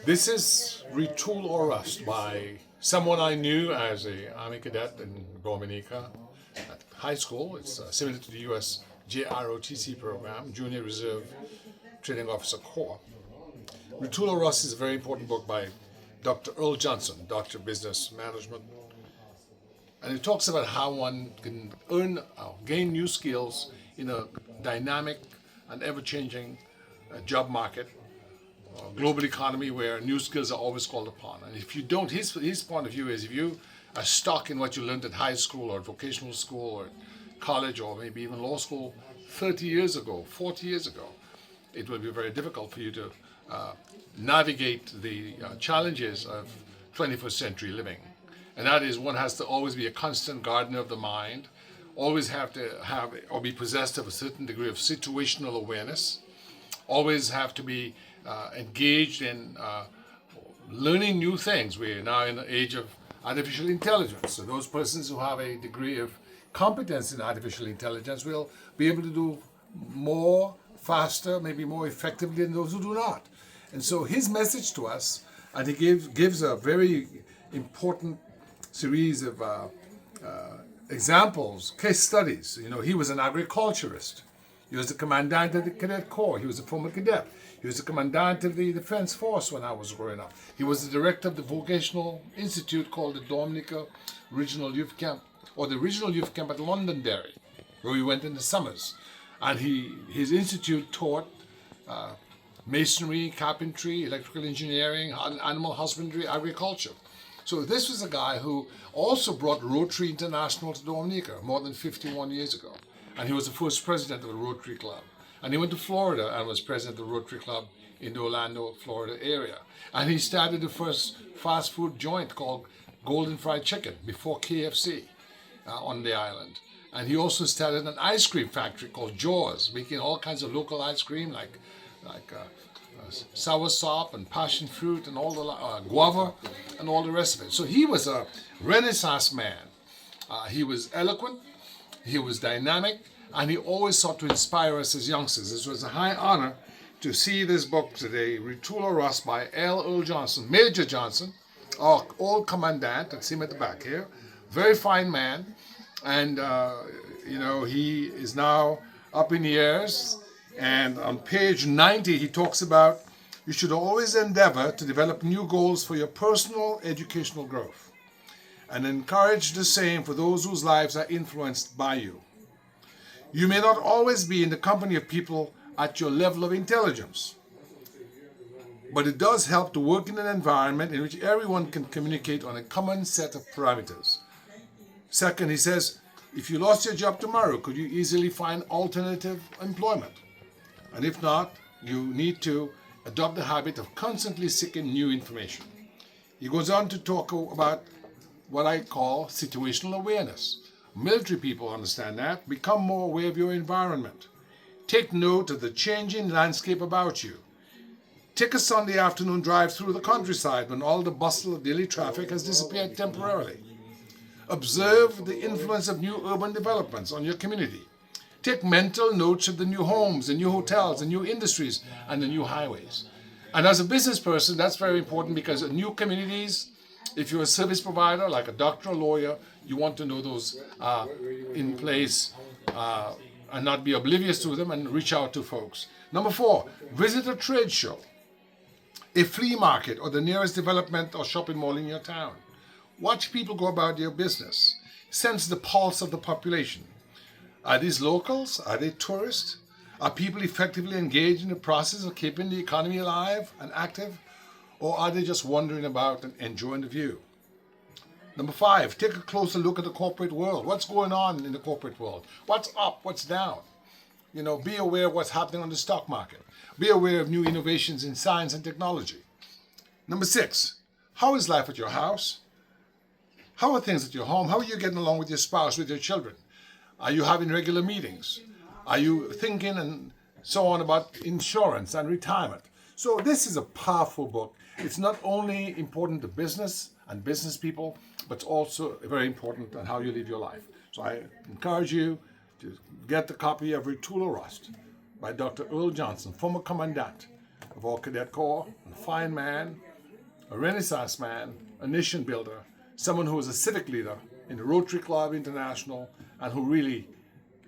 This is Retool or Rust by someone I knew as a Army cadet in Dominica at high school. It's similar to the U.S. JROTC program, Junior Reserve Training Officer Corps. Retool or Rust is a very important book by Dr. Earle Johnson, Doctor of Business Management, and it talks about how one can gain new skills in a dynamic and ever-changing job market, global economy where new skills are always called upon. And if you don't, his point of view is if you are stuck in what you learned at high school or vocational school or college or maybe even law school 30 years ago, 40 years ago, it will be very difficult for you to navigate the challenges of 21st century living. And that is, one has to always be a constant gardener of the mind, always have to have or be possessed of a certain degree of situational awareness, always have to be engaged in learning new things. We're now in the age of artificial intelligence. So those persons who have a degree of competence in artificial intelligence will be able to do more, faster, maybe more effectively than those who do not. And so his message to us, and he gives a very important series of examples, case studies. You know, he was an agriculturist. He was the commandant of the cadet corps. He was a former cadet. He was the commandant of the Defense Force when I was growing up. He was the director of the vocational institute called the Dominica Regional Youth Camp, or the Regional Youth Camp at Londonderry, where we went in the summers. And his institute taught masonry, carpentry, electrical engineering, animal husbandry, agriculture. So this was a guy who also brought Rotary International to Dominica more than 51 years ago. And he was the first president of the Rotary Club. And he went to Florida and was president of the Rotary Club in the Orlando, Florida area. And he started the first fast food joint called Golden Fried Chicken before KFC on the island. And he also started an ice cream factory called Jaws, making all kinds of local ice cream like soursop and passion fruit and all the guava and all the rest of it. So he was a Renaissance man. He was eloquent, he was dynamic, and he always sought to inspire us as youngsters. It was a high honor to see this book today, Retool or Rust by Earle Johnson, Major Johnson, our old commandant. That's him at the back here. Very fine man, and he is now up in years. And on page 90, he talks about you should always endeavor to develop new goals for your personal educational growth and encourage the same for those whose lives are influenced by you. You may not always be in the company of people at your level of intelligence, but it does help to work in an environment in which everyone can communicate on a common set of parameters. Second, he says, if you lost your job tomorrow, could you easily find alternative employment? And if not, you need to adopt the habit of constantly seeking new information. He goes on to talk about what I call situational awareness. Military people understand that. Become more aware of your environment. Take note of the changing landscape about you. Take a Sunday afternoon drive through the countryside when all the bustle of daily traffic has disappeared temporarily. Observe the influence of new urban developments on your community. Take mental notes of the new homes, the new hotels, the new industries, and the new highways. And as a business person, that's very important because new communities, if you're a service provider like a doctor or lawyer, you want to know those in place and not be oblivious to them and reach out to folks. Number 4, visit a trade show, a flea market, or the nearest development or shopping mall in your town. Watch people go about their business. Sense the pulse of the population. Are these locals? Are they tourists? Are people effectively engaged in the process of keeping the economy alive and active? Or are they just wandering about and enjoying the view? Number 5, take a closer look at the corporate world. What's going on in the corporate world? What's up? What's down? Be aware of what's happening on the stock market. Be aware of new innovations in science and technology. Number 6, how is life at your house? How are things at your home? How are you getting along with your spouse, with your children? Are you having regular meetings? Are you thinking and so on about insurance and retirement? So this is a powerful book. It's not only important to business and business people, but it's also very important on how you live your life. So I encourage you to get the copy of Retool or Rust by Dr. Earle Johnson, former commandant of our cadet corps, a fine man, a Renaissance man, a nation builder, someone who was a civic leader in the Rotary Club International, and who really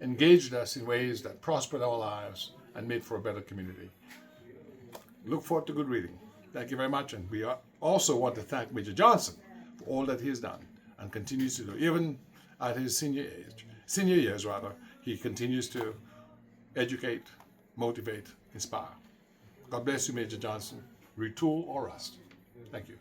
engaged us in ways that prospered our lives and made for a better community. Look forward to good reading. Thank you very much. And we also want to thank Major Johnson for all that he has done and continues to do. Even at his senior years, he continues to educate, motivate, inspire. God bless you, Major Johnson. Retool or rust. Thank you.